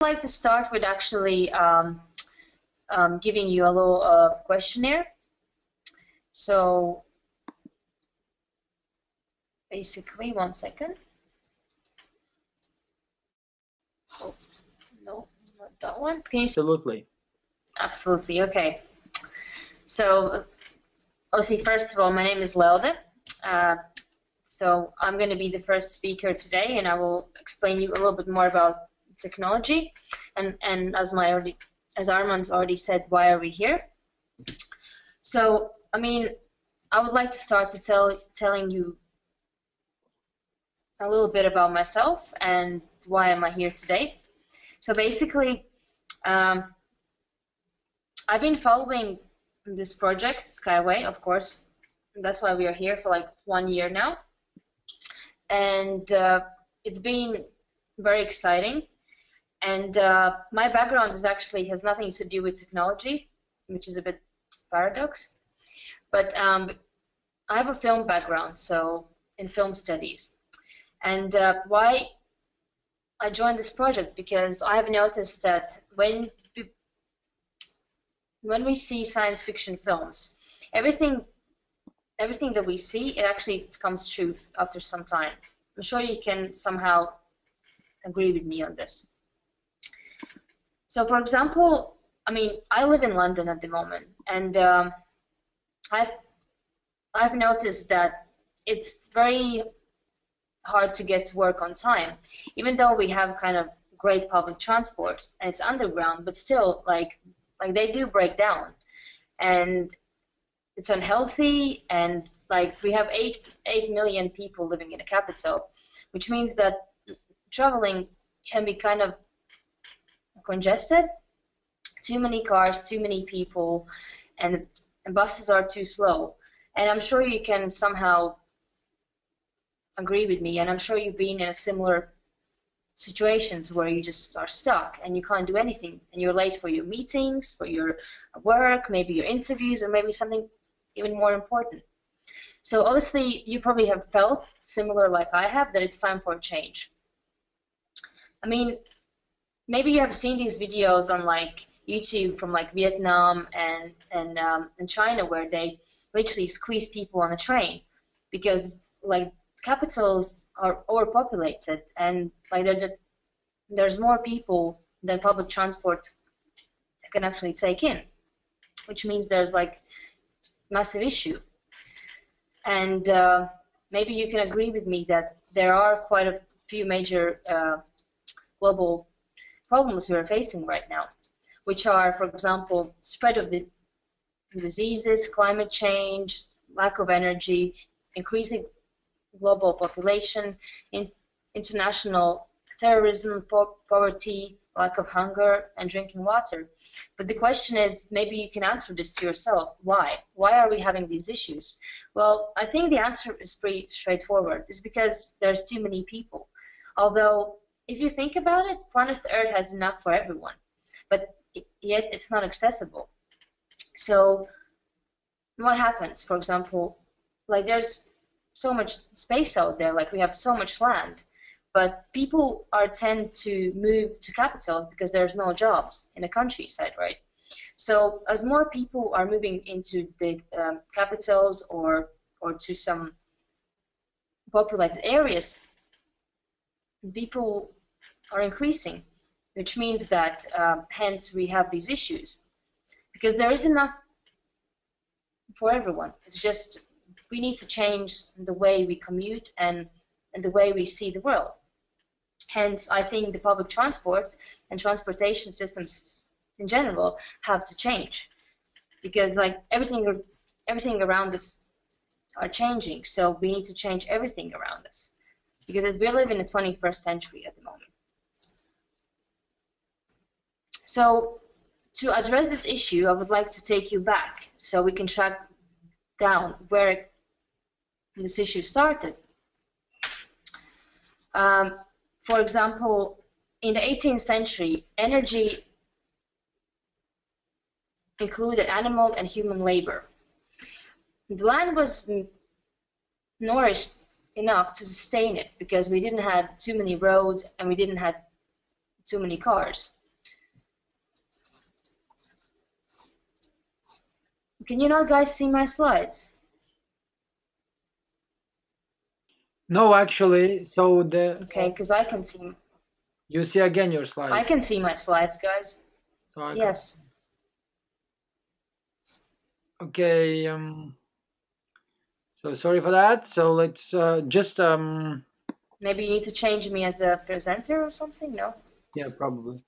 I'd like to start with actually giving you a little questionnaire. So basically, one second. Oh, no, not that one. Can you see? Absolutely. Absolutely, okay. So, obviously, first of all, my name is Lelde. So I'm going to be the first speaker today, and I will explain you a little bit more about technology. And as Armand's already said, why are we here? So, I mean, I would like to start telling you a little bit about myself and why am I here today. So basically, I've been following this project, Skyway, of course. That's why we are here for like 1 year now. And it's been very exciting. And my background has nothing to do with technology, which is a bit paradox. But I have a film background, so in film studies. And why I joined this project, because I have noticed that when we see science fiction films, everything that we see, it actually comes true after some time. I'm sure you can somehow agree with me on this. So, for example, I mean, I live in London at the moment, and I've noticed that it's very hard to get to work on time, even though we have kind of great public transport and it's underground, but still, like they do break down, and it's unhealthy, and like we have 8 million people living in a capital, which means that traveling can be kind of congested, too many cars, too many people, and buses are too slow. And I'm sure you can somehow agree with me, and I'm sure you've been in a similar situations where you just are stuck and you can't do anything, and you're late for your meetings, for your work, maybe your interviews, or maybe something even more important. So obviously you probably have felt similar like I have, that it's time for a change. I mean, maybe you have seen these videos on like YouTube from like Vietnam and China, where they literally squeeze people on a train because like capitals are overpopulated, and like there's more people than public transport can actually take in, which means there's like massive issue. And maybe you can agree with me that there are quite a few major global problems we are facing right now, which are, for example, spread of the diseases, climate change, lack of energy, increasing global population, international terrorism, poverty, lack of hunger, and drinking water. But the question is, maybe you can answer this to yourself. Why? Why are we having these issues? Well, I think the answer is pretty straightforward. It's because there's too many people. Although, if you think about it, planet Earth has enough for everyone, but yet it's not accessible. So what happens? For example, like there's so much space out there, like we have so much land, but people tend to move to capitals because there's no jobs in the countryside, right? So as more people are moving into the capitals or to some populated areas, people are increasing, which means that hence we have these issues, because there is enough for everyone. It's just we need to change the way we commute and the way we see the world. Hence, I think the public transport and transportation systems in general have to change, because like everything around us are changing. So we need to change everything around us, because as we live in the 21st century at the moment. So to address this issue, I would like to take you back so we can track down where this issue started. For example, in the 18th century, energy included animal and human labor. The land was nourished enough to sustain it because we didn't have too many roads and we didn't have too many cars. Can you not guys see my slides? No, actually, so okay, because I can see. You see again your slides. I can see my slides, guys. So yes. Okay. So sorry for that. So let's just Maybe you need to change me as a presenter or something. No. Yeah, probably.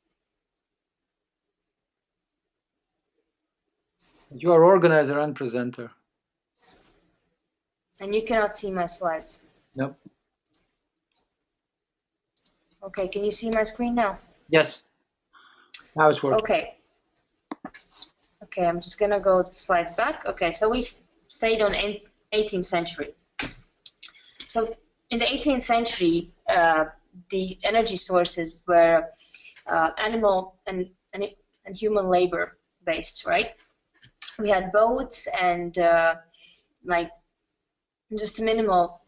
You are organizer and presenter. And you cannot see my slides. Nope. Okay, can you see my screen now? Yes. Now it's working. Okay. Okay, I'm just gonna go the slides back. Okay, so we stayed on 18th century. So in the 18th century, the energy sources were animal and human labor based, right? We had boats and like just minimal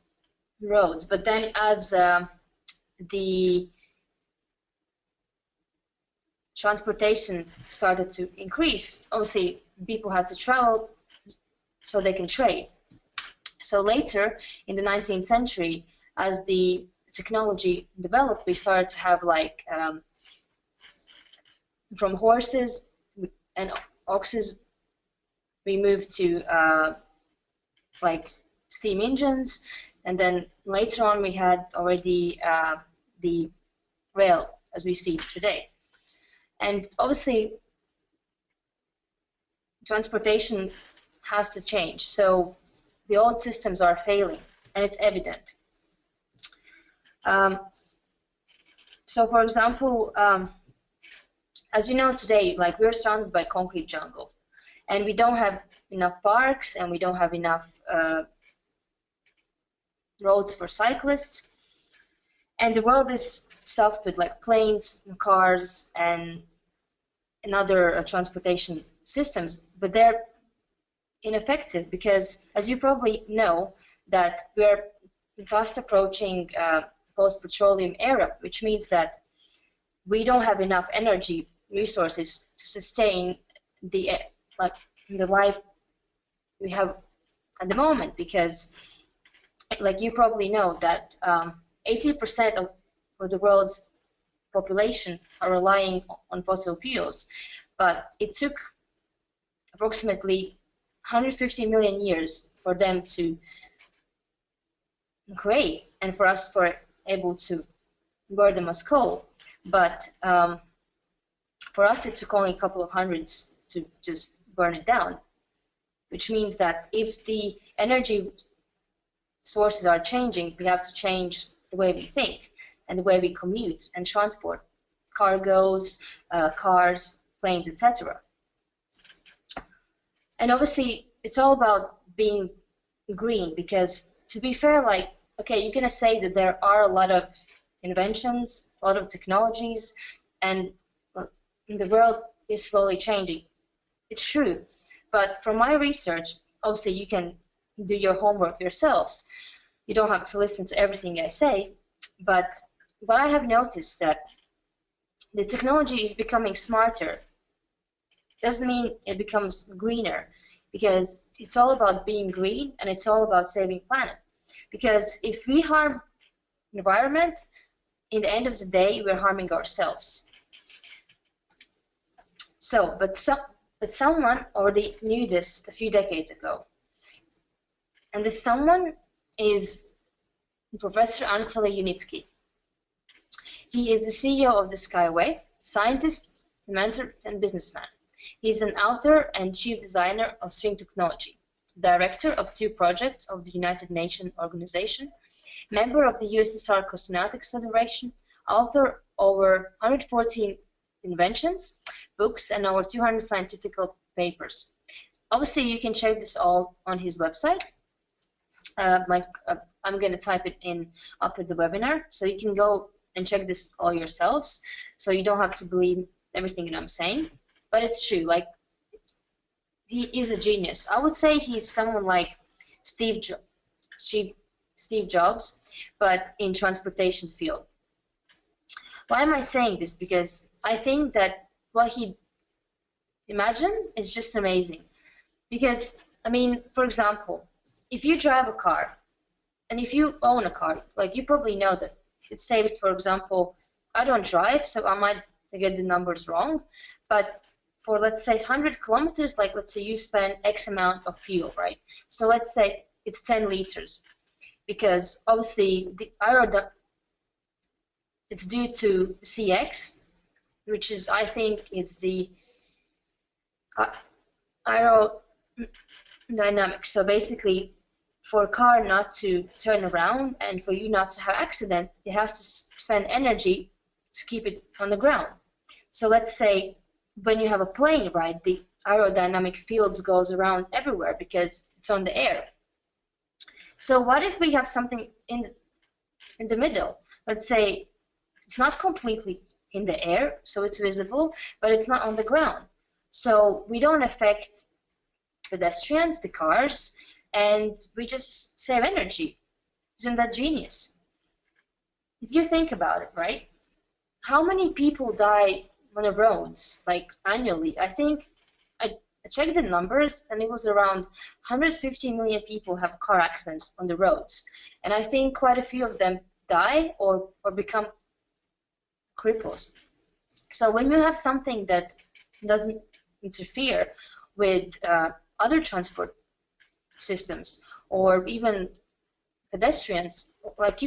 roads, but then as the transportation started to increase, obviously people had to travel so they can trade. So later in the 19th century, as the technology developed, we started to have like from horses and oxes, we moved to like steam engines, and then later on we had already the rail as we see today. And obviously transportation has to change, so the old systems are failing, and it's evident. So for example, as you know today, like we're surrounded by concrete jungle, and we don't have enough parks, and we don't have enough roads for cyclists, and the world is stuffed with like planes and cars and other transportation systems, but they're ineffective because, as you probably know, that we're fast approaching post-petroleum era, which means that we don't have enough energy resources to sustain the life we have at the moment, because like you probably know that 80% of the world's population are relying on fossil fuels, but it took approximately 150 million years for them to create, and for us for able to burn them as coal. But for us, it took only a couple of hundreds to just burn it down, which means that if the energy sources are changing, we have to change the way we think and the way we commute and transport cargoes, cars, planes, etc. And obviously, it's all about being green, because to be fair, like, okay, you're gonna say that there are a lot of inventions, a lot of technologies, and the world is slowly changing. It's true, but from my research, obviously you can do your homework yourselves. You don't have to listen to everything I say, but what I have noticed that the technology is becoming smarter. Doesn't mean it becomes greener, because it's all about being green, and it's all about saving planet. Because if we harm the environment, in the end of the day, we're harming ourselves. So, but someone already knew this a few decades ago, and this someone is Professor Anatoly Yunitsky. He is the CEO of the Skyway, scientist, inventor, and businessman. He is an author and chief designer of string technology, director of 2 projects of the United Nations Organization, member of the USSR Cosmonautic Federation, author over 114 inventions, books, and over 200 scientific papers. Obviously, you can check this all on his website. I'm going to type it in after the webinar, so you can go and check this all yourselves, so you don't have to believe everything that I'm saying. But it's true, like, he is a genius. I would say he's someone like Steve Jobs, but in transportation field. Why am I saying this? Because I think that what he imagined is just amazing. Because, I mean, for example, if you drive a car, and if you own a car, like you probably know that it saves, for example, I don't drive, so I might get the numbers wrong, but for, let's say, 100 kilometers, like let's say you spend X amount of fuel, right? So let's say it's 10 liters, because obviously the it's due to CX, which is, I think it's the aerodynamics. So basically, for a car not to turn around and for you not to have accident, it has to spend energy to keep it on the ground. So let's say when you have a plane, right, the aerodynamic fields goes around everywhere because it's on the air. So what if we have something in the middle? Let's say it's not completely in the air, so it's visible, but it's not on the ground. So we don't affect pedestrians, the cars, and we just save energy. Isn't that genius? If you think about it, right? How many people die on the roads, like annually? I think I checked the numbers, and it was around 150 million people have car accidents on the roads. And I think quite a few of them die or become cripples. So when you have something that doesn't interfere with other transport systems or even pedestrians, like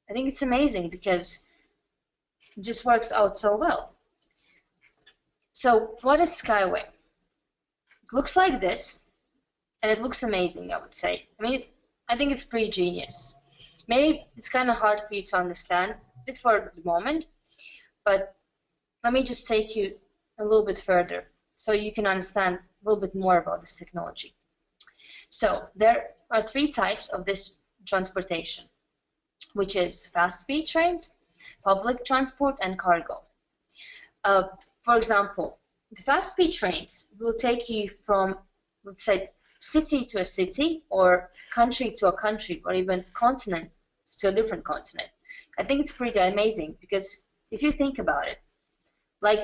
I think it's amazing because it just works out so well. So what is Skyway? It looks like this, and it looks amazing, I would say. I mean, I think it's pretty genius. Maybe it's kind of hard for you to understand it for the moment, but let me just take you a little bit further so you can understand a little bit more about this technology. So there are three types of this transportation, which is fast-speed trains, public transport, and cargo. For example, the fast-speed trains will take you from, let's say, city to a city, or country to a country, or even continent to a different continent. I think it's pretty amazing because if you think about it, like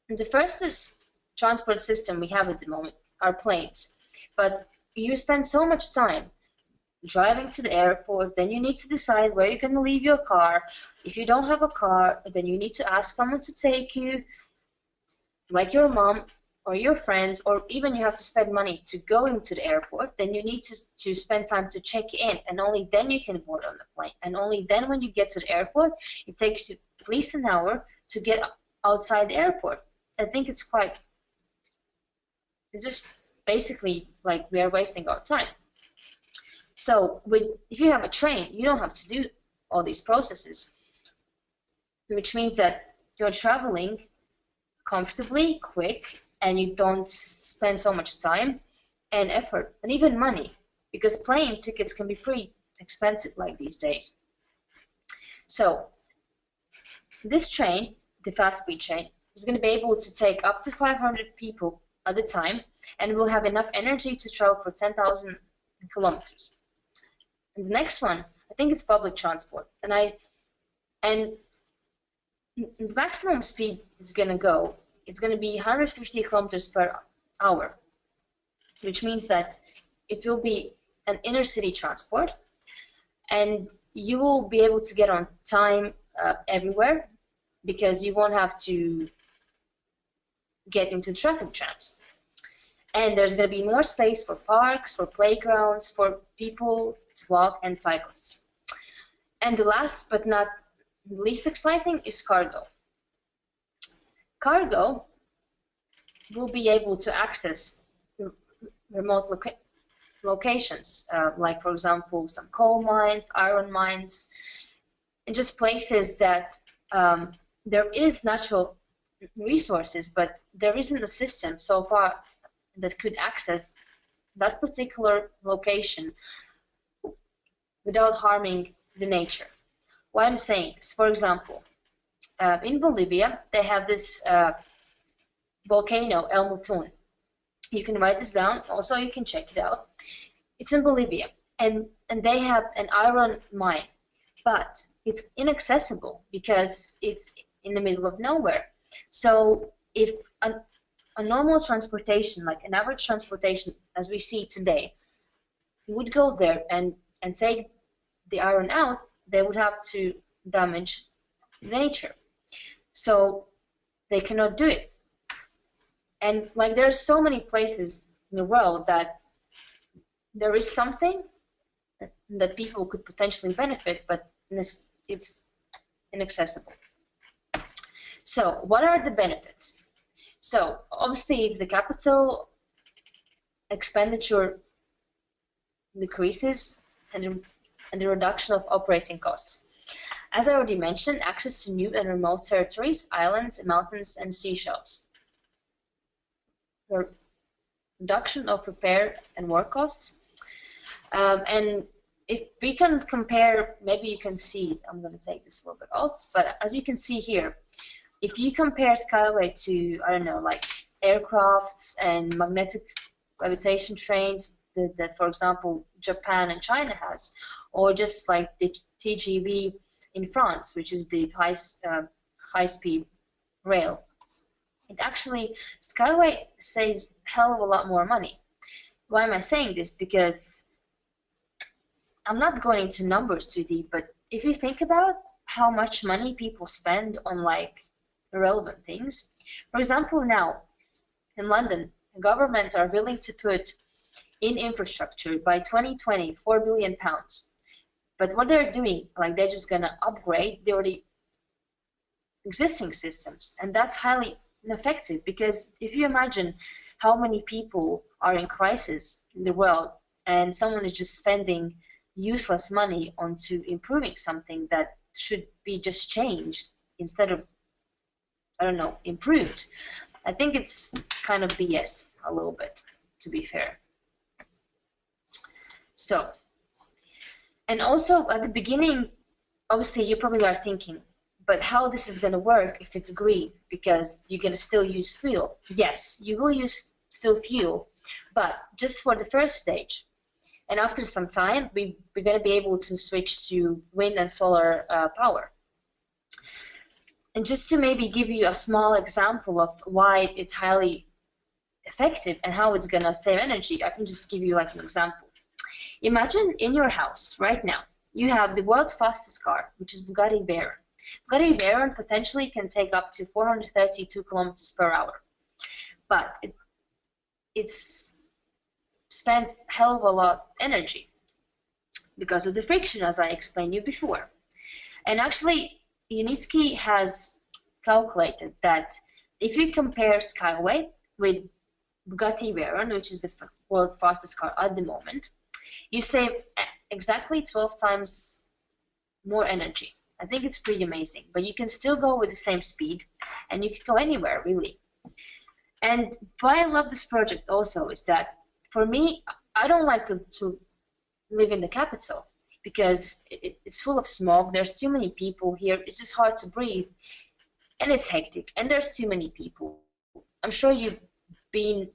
the fastest transport system we have at the moment are planes, but you spend so much time driving to the airport, then you need to decide where you're going to leave your car. If you don't have a car, then you need to ask someone to take you, like your mom or your friends, or even you have to spend money to go into the airport. Then you need to spend time to check in, and only then you can board on the plane. And only then when you get to the airport, it takes you at least an hour to get outside the airport. I think it's just basically like we are wasting our time. So if you have a train, you don't have to do all these processes, which means that you're traveling comfortably, quick, and you don't spend so much time and effort and even money, because plane tickets can be pretty expensive like these days. So this train, the fast-speed train, is going to be able to take up to 500 people at a time, and will have enough energy to travel for 10,000 kilometers. And the next one, I think it's public transport, and the maximum speed is going to go, it's going to be 150 kilometers per hour, which means that it will be an inner city transport, and you will be able to get on time everywhere, because you won't have to get into traffic jams. And there's going to be more space for parks, for playgrounds, for people to walk, and cyclists. And the last but not least exciting is cargo. Cargo will be able to access remote locations, like, for example, some coal mines, iron mines, and just places that there is natural resources, but there isn't a system so far that could access that particular location without harming the nature. Why I'm saying this, for example, in Bolivia, they have this volcano, El Mutun. You can write this down, also you can check it out. It's in Bolivia, and they have an iron mine, but it's inaccessible because it's in the middle of nowhere. So if a normal transportation, like an average transportation as we see today, would go there and take the iron out, they would have to damage nature. So they cannot do it. And like there are so many places in the world that there is something that people could potentially benefit, but it's inaccessible. So what are the benefits? So obviously it's the capital expenditure decreases and the reduction of operating costs. As I already mentioned, access to new and remote territories, islands, mountains, and seashells. Reduction of repair and work costs. And if we can compare, maybe you can see, I'm going to take this a little bit off, but as you can see here, if you compare Skyway to, I don't know, like aircrafts and magnetic levitation trains that, for example, Japan and China has, or just like the TGV in France, which is the high-speed rail. It actually, Skyway saves a hell of a lot more money. Why am I saying this? Because I'm not going into numbers too deep, but if you think about how much money people spend on like irrelevant things, for example, now in London, governments are willing to put in infrastructure by 2020 £4 billion. But what they're doing, like they're just gonna upgrade the already existing systems, and that's highly ineffective because if you imagine how many people are in crisis in the world and someone is just spending useless money onto improving something that should be just changed instead of, I don't know, improved, I think it's kind of BS a little bit, to be fair. So, and also at the beginning, obviously you probably are thinking, but how this is going to work if it's green, because you're going to still use fuel. Yes, you will use still fuel, but just for the first stage. And after some time, we're going to be able to switch to wind and solar power. And just to maybe give you a small example of why it's highly effective and how it's going to save energy, I can just give you like an example. Imagine in your house right now, you have the world's fastest car, which is Bugatti Veyron. Bugatti Veyron potentially can take up to 432 kilometers per hour, but it spends a hell of a lot of energy because of the friction, as I explained you before. And actually, Unitsky has calculated that if you compare Skyway with Bugatti Veyron, which is the world's fastest car at the moment, you save exactly 12 times more energy. I think it's pretty amazing, but you can still go with the same speed and you can go anywhere really. And why I love this project also is that for me, I don't like to live in the capital because it's full of smoke. There's too many people here. It's just hard to breathe and it's hectic and there's too many people. I'm sure you've been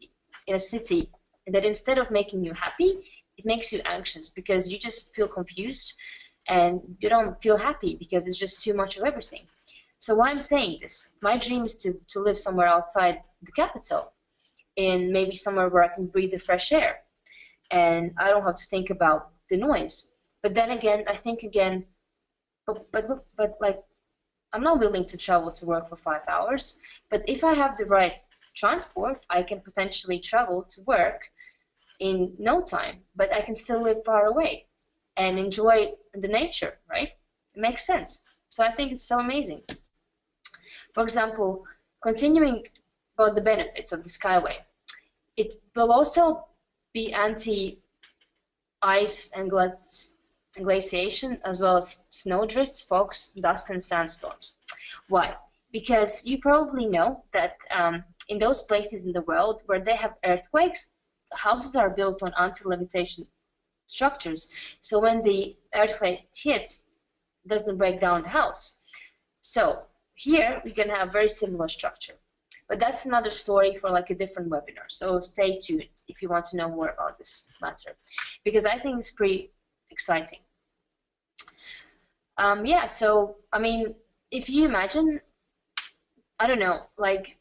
in a city that instead of making you happy, it makes you anxious because you just feel confused and you don't feel happy because it's just too much of everything. So why I'm saying this, my dream is to live somewhere outside the capital, in maybe somewhere where I can breathe the fresh air and I don't have to think about the noise. But then again, I think again, but like, I'm not willing to travel to work for 5 hours, but if I have the right transport, I can potentially travel to work in no time, but I can still live far away and enjoy the nature, right? It makes sense. So I think it's so amazing. For example, continuing about the benefits of the Skyway, it will also be anti-ice and glaciation, as well as snowdrifts, fogs, dust, and sandstorms. Why? Because you probably know that in those places in the world where they have earthquakes, houses are built on anti-levitation structures, so when the earthquake hits, it doesn't break down the house. So here we can have very similar structure, but that's another story for like a different webinar, so stay tuned if you want to know more about this matter, because I think it's pretty exciting. Yeah, so I mean, if you imagine, I don't know, like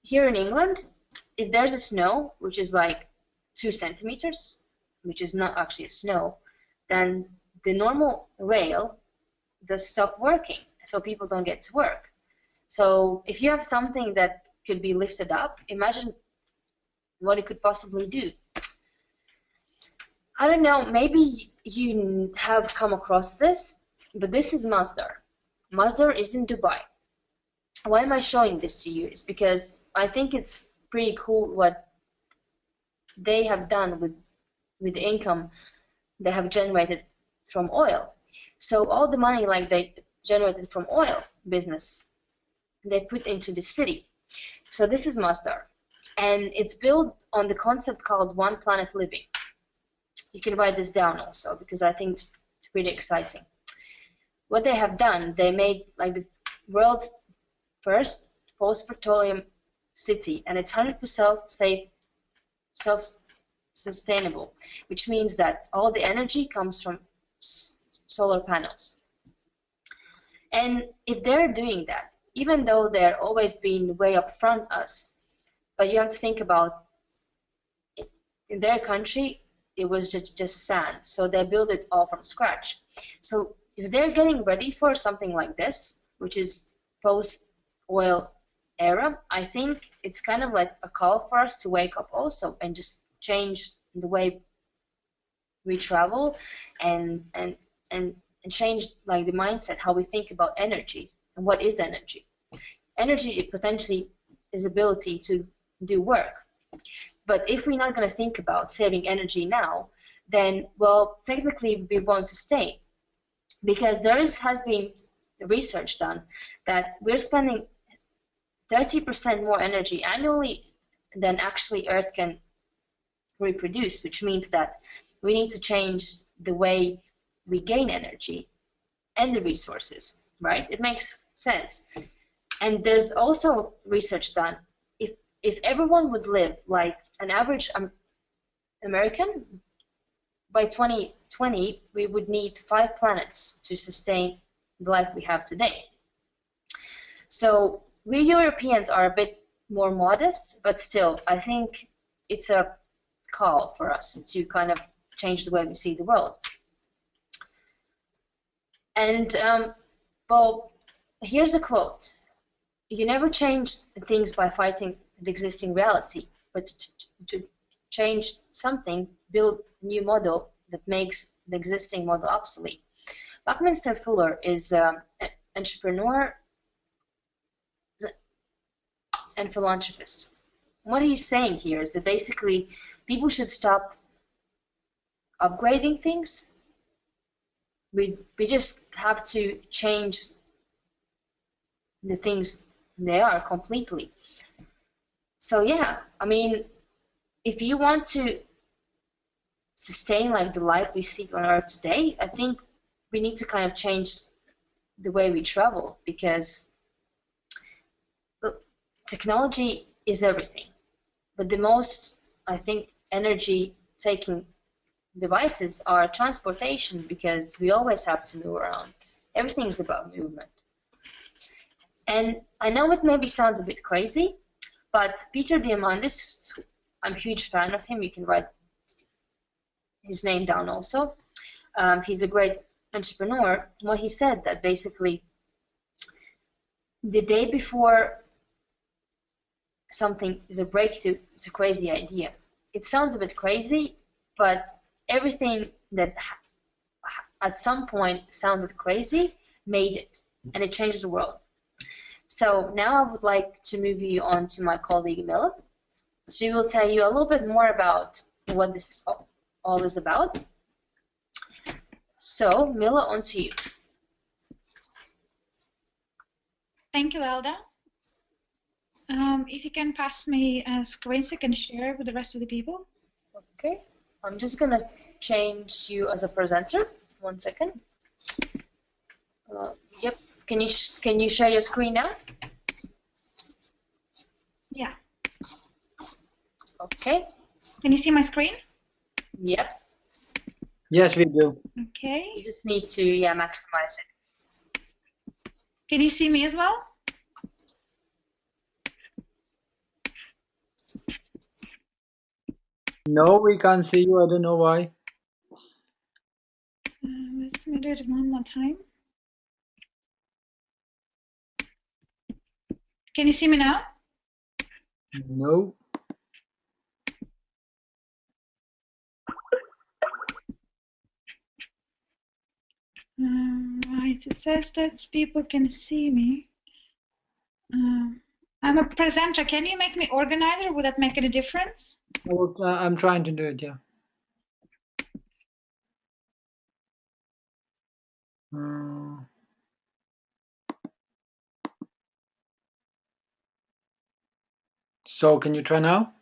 here in England, if there's a snow, which is like 2 centimeters, which is not actually snow, then the normal rail does stop working, so people don't get to work. So if you have something that could be lifted up, imagine what it could possibly do. I don't know, maybe you have come across this, but this is Masdar. Masdar is in Dubai. Why am I showing this to you? It's because I think it's pretty cool what they have done with the income they have generated from oil. So all the money like they generated from oil business, they put into the city. So this is Masdar, and it's built on the concept called One Planet Living. You can write this down also because I think it's pretty exciting. What they have done, they made like the world's first post-petroleum city, and it's 100% safe, self-sustainable, which means that all the energy comes from solar panels. And if they're doing that, even though they're always being way up front us, but you have to think about in their country, it was just sand, so they built it all from scratch. So if they're getting ready for something like this, which is post-oil era, I think it's kind of like a call for us to wake up also and just change the way we travel and change like the mindset, how we think about energy and what is energy. Energy potentially is ability to do work. But if we're not going to think about saving energy now, then, well, technically we won't sustain. Because has been research done that we're spending 30% more energy annually than actually Earth can reproduce, which means that we need to change the way we gain energy and the resources, right? It makes sense. And there's also research done. If everyone would live like an average American, by 2020, we would need 5 planets to sustain the life we have today. So we Europeans are a bit more modest, but still, I think it's a call for us to kind of change the way we see the world. And, well, here's a quote. You never change things by fighting the existing reality, but to change something, build a new model that makes the existing model obsolete. Buckminster Fuller is an entrepreneur and philanthropist. What he's saying here is that basically people should stop upgrading things. We just have to change the things they are completely. So yeah, I mean, if you want to sustain like the life we see on Earth today, I think we need to kind of change the way we travel, because look, technology is everything, but the most, I think, energy taking devices are transportation, because we always have to move around. Everything is about movement. And I know it maybe sounds a bit crazy, but Peter Diamandis, I'm a huge fan of him. You can write his name down also. He's a great entrepreneur. What he said that basically the day before something is a breakthrough, it's a crazy idea. It sounds a bit crazy, but everything that at some point sounded crazy made it, and it changed the world. So now I would like to move you on to my colleague Mila. She will tell you a little bit more about what this all is about. So Mila, on to you. Thank you, Elda. If you can pass me a screen so I can share with the rest of the people. Okay, I'm just gonna change you as a presenter. 1 second. Yep. Can you share your screen now? Yeah. Okay. Can you see my screen? Yep. Yes, we do. Okay. You just need to maximize it. Can you see me as well? No, we can't see you. I don't know why. Let's do it one more time. Can you see me now? No. Right, it says that people can see me. I'm a presenter. Can you make me organizer? Would that make any difference? I'm trying to do it, yeah. So can you try now?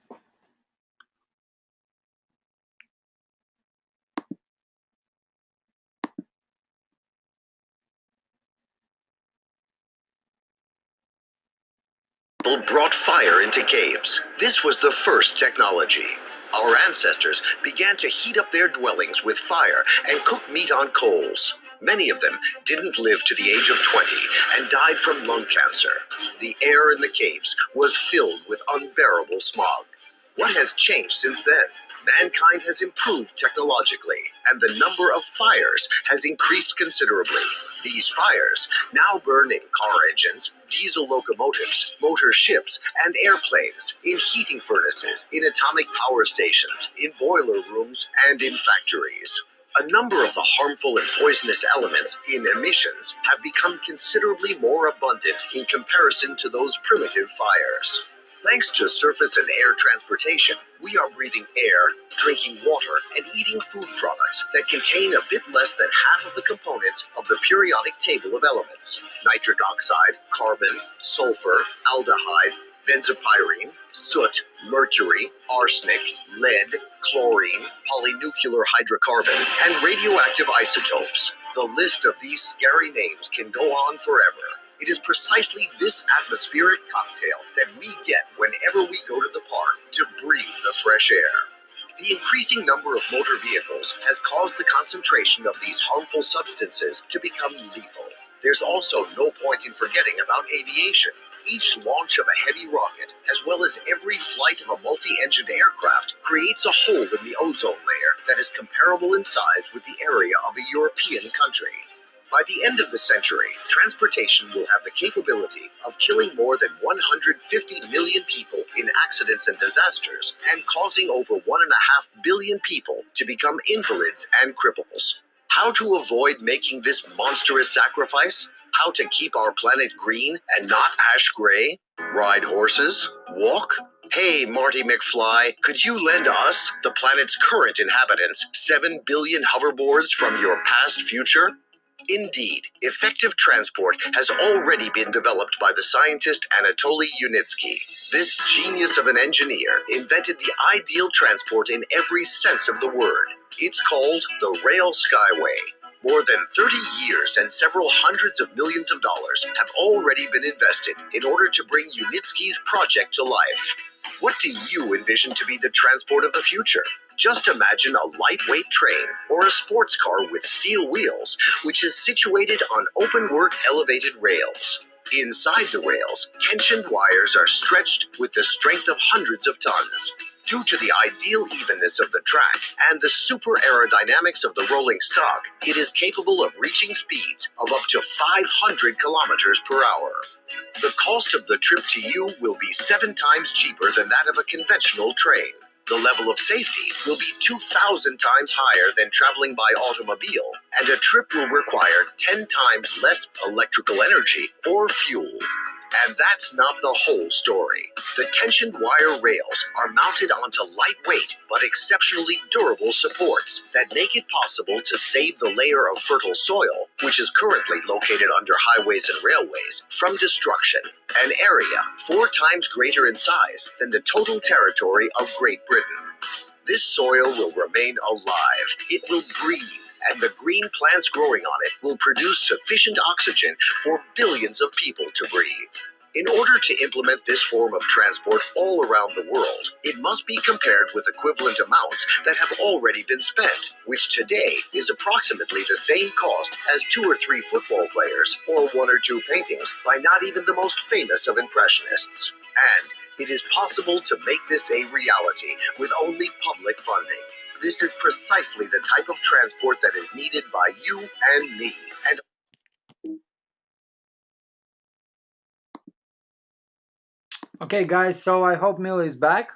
Brought fire into caves. This was the first technology. Our ancestors began to heat up their dwellings with fire and cook meat on coals. Many of them didn't live to the age of 20 and died from lung cancer. The air in the caves was filled with unbearable smog. What has changed since then? Mankind has improved technologically, and the number of fires has increased considerably. These fires now burn in car engines, diesel locomotives, motor ships, and airplanes, in heating furnaces, in atomic power stations, in boiler rooms, and in factories. A number of the harmful and poisonous elements in emissions have become considerably more abundant in comparison to those primitive fires. Thanks to surface and air transportation, we are breathing air, drinking water, and eating food products that contain a bit less than half of the components of the periodic table of elements: nitric oxide, carbon, sulfur, aldehyde, benzopyrene, soot, mercury, arsenic, lead, chlorine, polynuclear hydrocarbon, and radioactive isotopes. The list of these scary names can go on forever. It is precisely this atmospheric cocktail that we get whenever we go to the park to breathe the fresh air. The increasing number of motor vehicles has caused the concentration of these harmful substances to become lethal. There's also no point in forgetting about aviation. Each launch of a heavy rocket, as well as every flight of a multi-engined aircraft, creates a hole in the ozone layer that is comparable in size with the area of a European country. By the end of the century, transportation will have the capability of killing more than 150 million people in accidents and disasters, and causing over 1.5 billion people to become invalids and cripples. How to avoid making this monstrous sacrifice? How to keep our planet green and not ash gray? Ride horses? Walk? Hey, Marty McFly, could you lend us, the planet's current inhabitants, 7 billion hoverboards from your past future? Indeed, effective transport has already been developed by the scientist Anatoly Yunitsky. This genius of an engineer invented the ideal transport in every sense of the word. It's called the Rail Skyway. More than 30 years and several hundreds of millions of dollars have already been invested in order to bring Yunitsky's project to life. What do you envision to be the transport of the future? Just imagine a lightweight train or a sports car with steel wheels, which is situated on open-work elevated rails. Inside the rails, tensioned wires are stretched with the strength of hundreds of tons. Due to the ideal evenness of the track and the super aerodynamics of the rolling stock, it is capable of reaching speeds of up to 500 kilometers per hour. The cost of the trip to you will be 7 times cheaper than that of a conventional train. The level of safety will be 2,000 times higher than traveling by automobile, and a trip will require 10 times less electrical energy or fuel. And that's not the whole story. The tensioned wire rails are mounted onto lightweight but exceptionally durable supports that make it possible to save the layer of fertile soil, which is currently located under highways and railways, from destruction, an area 4 times greater in size than the total territory of Great Britain. This soil will remain alive. It will breathe, and the green plants growing on it will produce sufficient oxygen for billions of people to breathe. In order to implement this form of transport all around the world, it must be compared with equivalent amounts that have already been spent, which today is approximately the same cost as 2 or 3 football players or 1 or 2 paintings by not even the most famous of impressionists. And it is possible to make this a reality with only public funding. This is precisely the type of transport that is needed by you and me. And Okay, guys, so I hope Mila is back.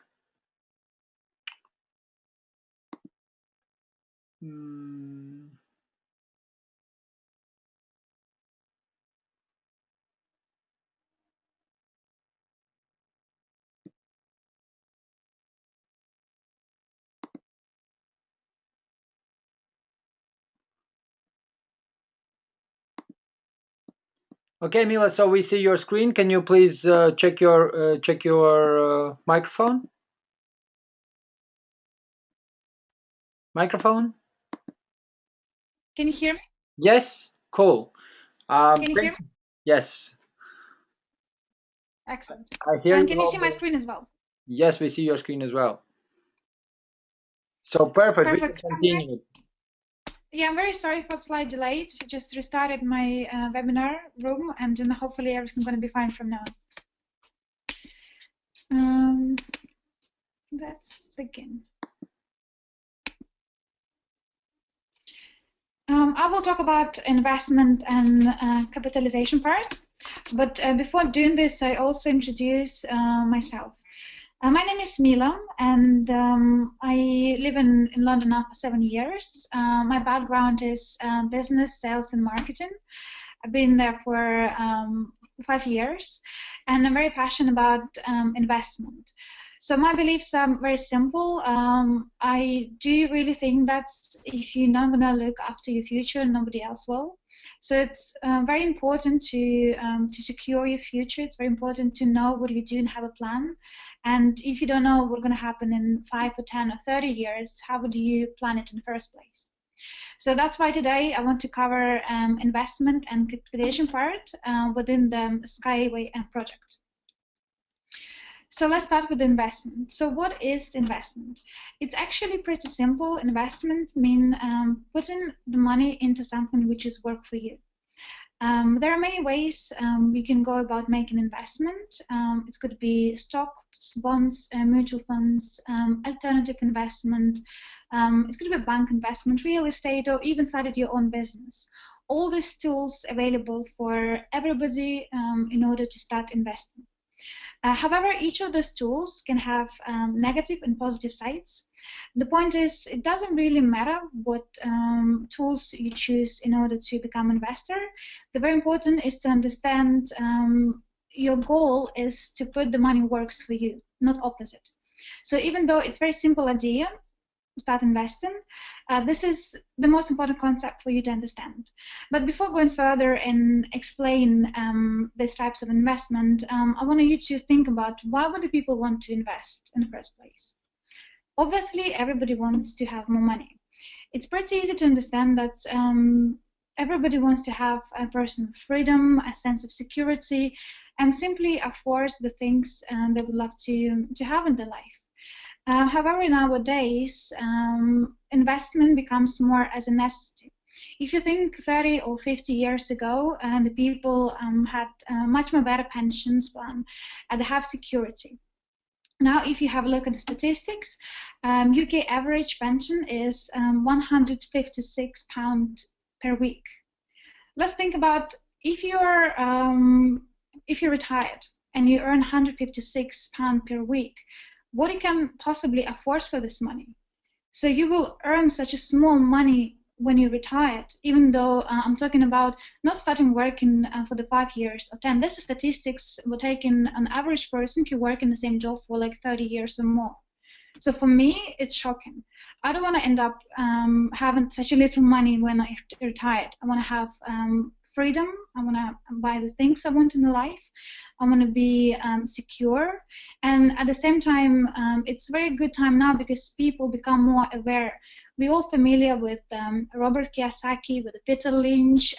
Okay, Mila, so we see your screen. Can you please check your microphone? Microphone? Can you hear me? Yes? Cool. Can you hear me? Yes. Excellent. I hear And you. can you see my screen as well? Yes, we see your screen as well. So perfect. We Perfect. can continue. Yeah, I'm very sorry for the slight delay. Just restarted my webinar room, and then hopefully everything's going to be fine from now on. Let's begin. I will talk about investment and capitalization part, but before doing this, I also introduce myself. My name is Mila, and I live in London now for 7 years. My background is business, sales, and marketing. I've been there for 5 years, and I'm very passionate about investment. So my beliefs are very simple. I do really think that if you're not going to look after your future, nobody else will. So it's very important to secure your future. It's very important to know what you do and have a plan. And if you don't know what's going to happen in 5 or 10 or 30 years, how would you plan it in the first place? So that's why today I want to cover investment and capitalization part within the Skyway project. So let's start with investment. So what is investment? It's actually pretty simple. Investment means putting the money into something which is work for you. There are many ways we can go about making investment. It could be stocks, bonds, mutual funds, alternative investment. It could be bank investment, real estate, or even started your own business. All these tools available for everybody in order to start investing. However, each of these tools can have negative and positive sides. The point is, it doesn't really matter what tools you choose in order to become an investor. The very important is to understand your goal is to put the money works for you, not opposite. So even though it's a very simple idea, start investing, this is the most important concept for you to understand. But before going further and explain these types of investment, I want you to think about why would the people want to invest in the first place? Obviously, everybody wants to have more money. It's pretty easy to understand that everybody wants to have a personal freedom, a sense of security, and simply afford the things they would love to have in their life. However, nowadays, investment becomes more as a necessity. If you think 30 or 50 years ago, the people had much more better pensions plan, they have security. Now, if you have a look at the statistics, UK average pension is £156 per week. Let's think about if you're retired and you earn £156 per week, what you can possibly afford for this money. So you will earn such a small money when you're retired, even though I'm talking about not starting working for the 5 years or 10. This is statistics we're taking an average person who work in the same job for like 30 years or more. So for me, it's shocking. I don't want to end up having such a little money when I retired. I want to have freedom. I want to buy the things I want in life. I want to be secure. And at the same time, it's a very good time now because people become more aware. We're all familiar with Robert Kiyosaki, with Peter Lynch,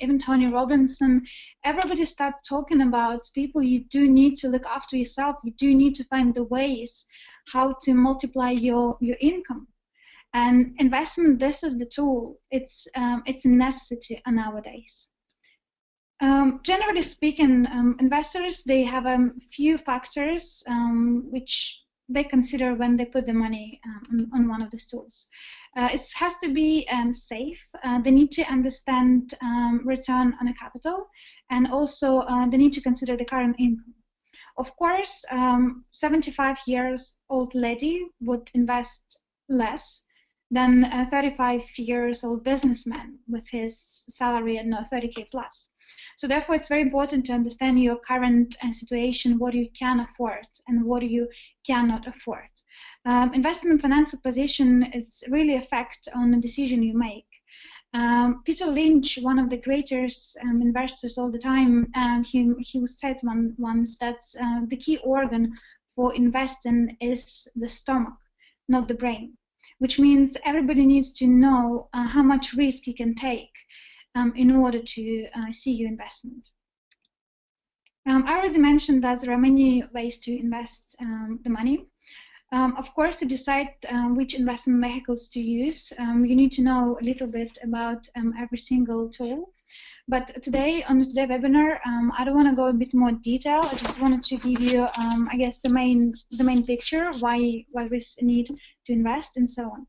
even Tony Robinson. Everybody starts talking about people. You do need to look after yourself. You do need to find the ways how to multiply your income. And investment, this is the tool. It's a necessity nowadays. Generally speaking, investors, they have a few factors which they consider when they put the money on one of the tools. It has to be safe. They need to understand return on a capital, and also they need to consider the current income. Of course, 75 years old lady would invest less than a 35 years old businessman with his salary at 30K plus. So therefore, it's very important to understand your current situation, what you can afford and what you cannot afford. Investment financial position is really effect on the decision you make. Peter Lynch, one of the greatest investors all the time, he said once that the key organ for investing is the stomach, not the brain, which means everybody needs to know how much risk you can take in order to see your investment. I already mentioned that there are many ways to invest the money. Of course, to decide which investment vehicles to use, you need to know a little bit about every single tool. But today, on today's webinar, I don't want to go a bit more detail. I just wanted to give you, I guess, the main picture, why we need to invest and so on.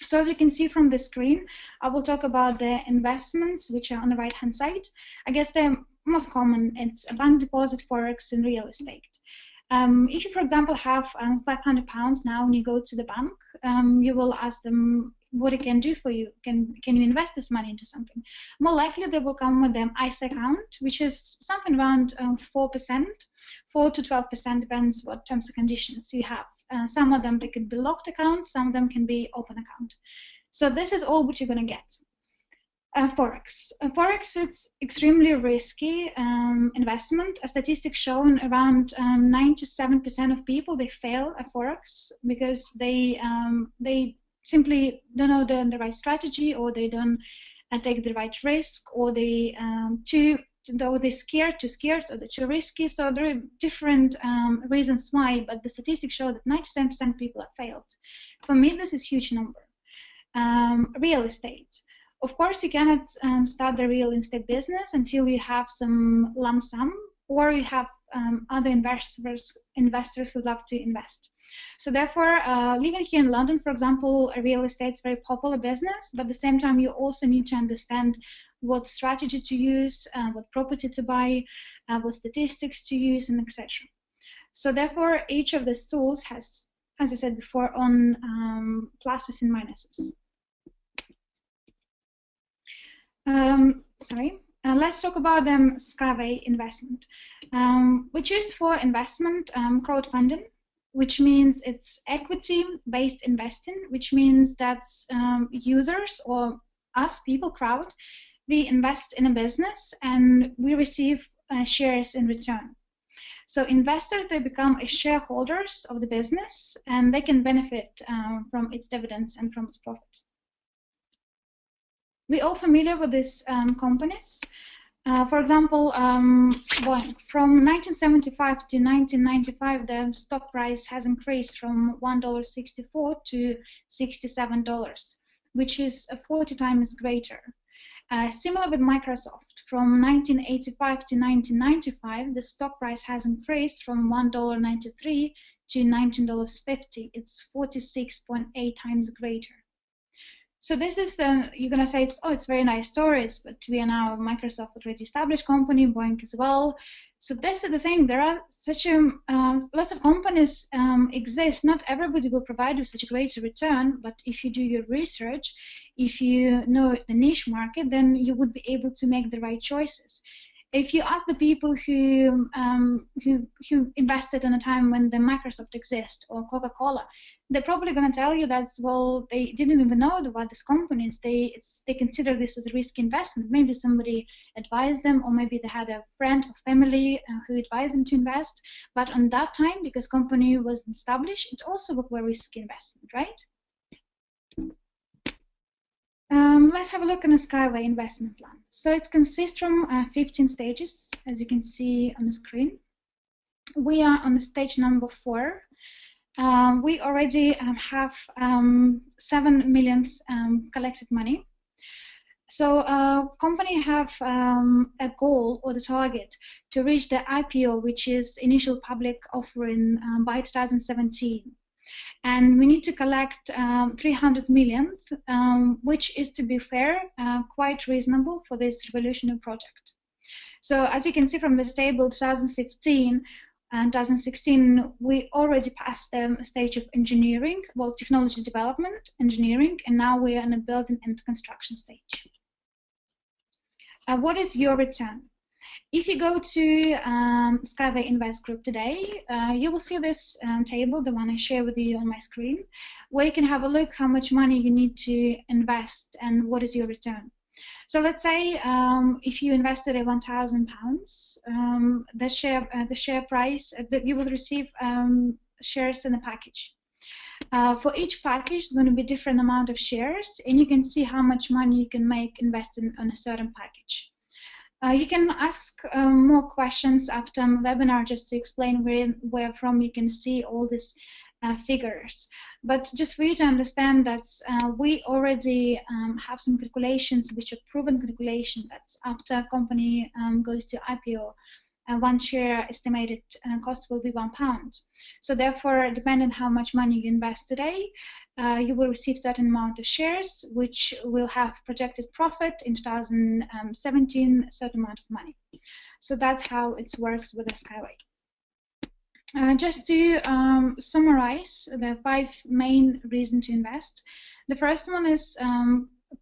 So as you can see from the screen, I will talk about the investments which are on the right-hand side. I guess the most common, it's a bank deposit, forex, and real estate. If you, for example, have £500 now and you go to the bank, you will ask them what it can do for you. Can you invest this money into something? More likely, they will come with an ISA account, which is something around 4%, 4 to 12%, depends what terms and conditions you have. Some of them, they could be locked accounts, some of them can be open account. So this is all what you're going to get. Forex. Forex is extremely risky investment. A statistic shown around 97% of people, they fail at Forex because they simply don't know the right strategy, or they don't take the right risk, or they they're scared, or they're too risky. So there are different reasons why, but the statistics show that 97% of people have failed. For me, this is a huge number. Real estate. Of course, you cannot start the real estate business until you have some lump sum, or you have other investors who love to invest. So therefore, living here in London, for example, real estate is a very popular business, but at the same time, you also need to understand what strategy to use, what property to buy, what statistics to use, and etc. So therefore, each of these tools has, as I said before, on pluses and minuses. Let's talk about Skyway investment. We choose for investment crowdfunding, which means it's equity-based investing, which means that users, or us, people, crowd, we invest in a business and we receive shares in return. So investors, they become shareholders of the business and they can benefit from its dividends and from its profit. We're all familiar with these companies. For example, Boeing. From 1975 to 1995, the stock price has increased from $1.64 to $67, which is 40 times greater. Similar with Microsoft. From 1985 to 1995, the stock price has increased from $1.93 to $19.50. It's 46.8 times greater. So this is you're gonna say it's very nice stories, but we are now Microsoft already established company, Boeing as well. So this is the thing. There are such lots of companies exist. Not everybody will provide you such a great return, but if you do your research, if you know the niche market, then you would be able to make the right choices. if you ask the people who invested in a time when the Microsoft exists or Coca-Cola, they're probably going to tell you that, well, they didn't even know about these companies. They consider this as a risky investment. Maybe somebody advised them, or maybe they had a friend or family who advised them to invest. But on that time, because company was established, it also was a risky investment, right? Let's have a look at the Skyway investment plan. So it consists from 15 stages, as you can see on the screen. We are on the stage number 4. We already have 7 million collected money. So company have a goal or the target to reach the IPO, which is initial public offering, by 2017. And we need to collect 300 million, which is, to be fair, quite reasonable for this revolutionary project. So as you can see from this table, 2015 and 2016, we already passed the stage of engineering, well, technology development, engineering, and now we are in the building and construction stage. What is your return? If you go to Skyway Invest Group today, you will see this table, the one I share with you on my screen, where you can have a look how much money you need to invest and what is your return. So let's say if you invested £1,000, the share price that you will receive shares in a package. For each package, there's going to be a different amount of shares, and you can see how much money you can make investing on a certain package. You can ask more questions after the webinar just to explain where from you can see all these figures. But just for you to understand that we already have some calculations which are proven calculation that after a company goes to IPO, one share estimated cost will be £1. So therefore, depending on how much money you invest today, you will receive certain amount of shares, which will have projected profit in 2017, a certain amount of money. So that's how it works with the Skyway. Just to summarize the 5 main reasons to invest. The first one is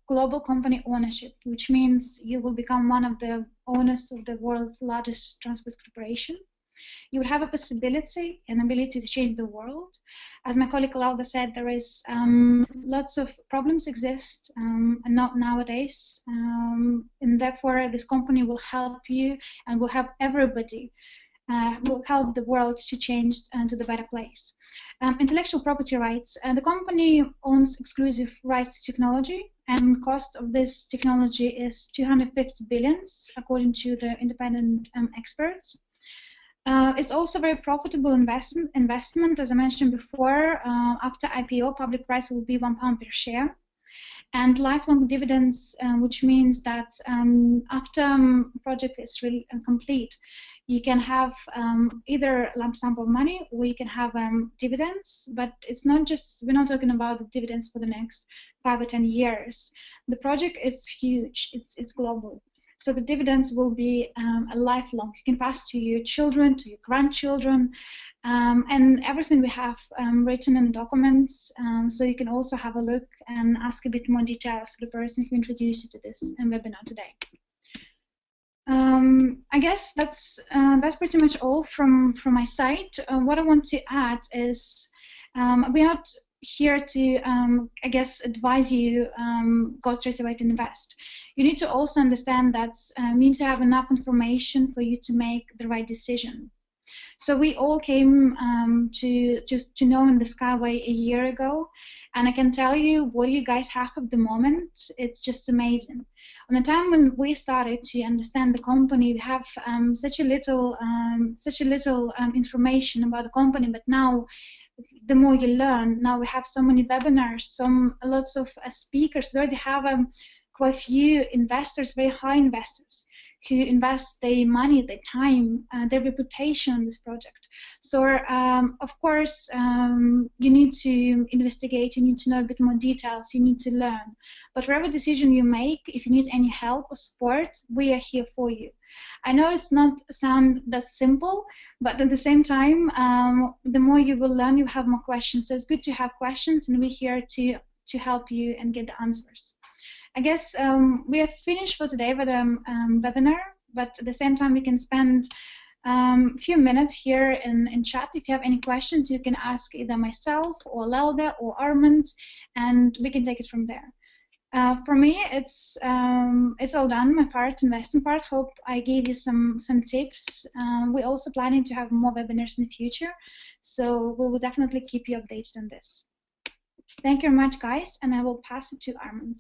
global company ownership, which means you will become one of the owners of the world's largest transport corporation. You will have a possibility and ability to change the world. As my colleague Lauda said, there is lots of problems exist and not nowadays, and therefore this company will help you and will help everybody. Will help the world to change to the better place. Intellectual property rights. The company owns exclusive rights to technology, and cost of this technology is 250 billion, according to the independent experts. It's also a very profitable investment. As I mentioned before, after IPO, public price will be £1 per share. And lifelong dividends, which means that after project is really complete, you can have either lump sum of money or you can have dividends. But it's not just, we're not talking about the dividends for the next 5 or 10 years. The project is huge, it's global. So the dividends will be a lifelong. You can pass to your children, to your grandchildren, and everything we have written in the documents. So you can also have a look and ask a bit more details to the person who introduced you to this webinar today. I guess that's pretty much all from my side. What I want to add is we're not here to, I guess, advise you go straight away to invest. You need to also understand that you need to have enough information for you to make the right decision. So we all came to know in the Skyway a year ago, and I can tell you what you guys have at the moment. It's just amazing. On the time when we started to understand the company, we have such a little information about the company, but now the more you learn, now we have so many webinars, lots of speakers. We already have quite a few investors, very high investors, who invest their money, their time, their reputation on this project. So, of course, you need to investigate, you need to know a bit more details, you need to learn. But whatever decision you make, if you need any help or support, we are here for you. I know it's not sound that simple, but at the same time, the more you will learn, you have more questions. So it's good to have questions, and we're here to help you and get the answers. I guess we are finished for today with the webinar, but at the same time we can spend a few minutes here in chat. If you have any questions, you can ask either myself or Laude or Armand, and we can take it from there. For me, it's all done. My part, investing part. Hope I gave you some tips. We're also planning to have more webinars in the future, so we will definitely keep you updated on this. Thank you very much, guys, and I will pass it to Armand.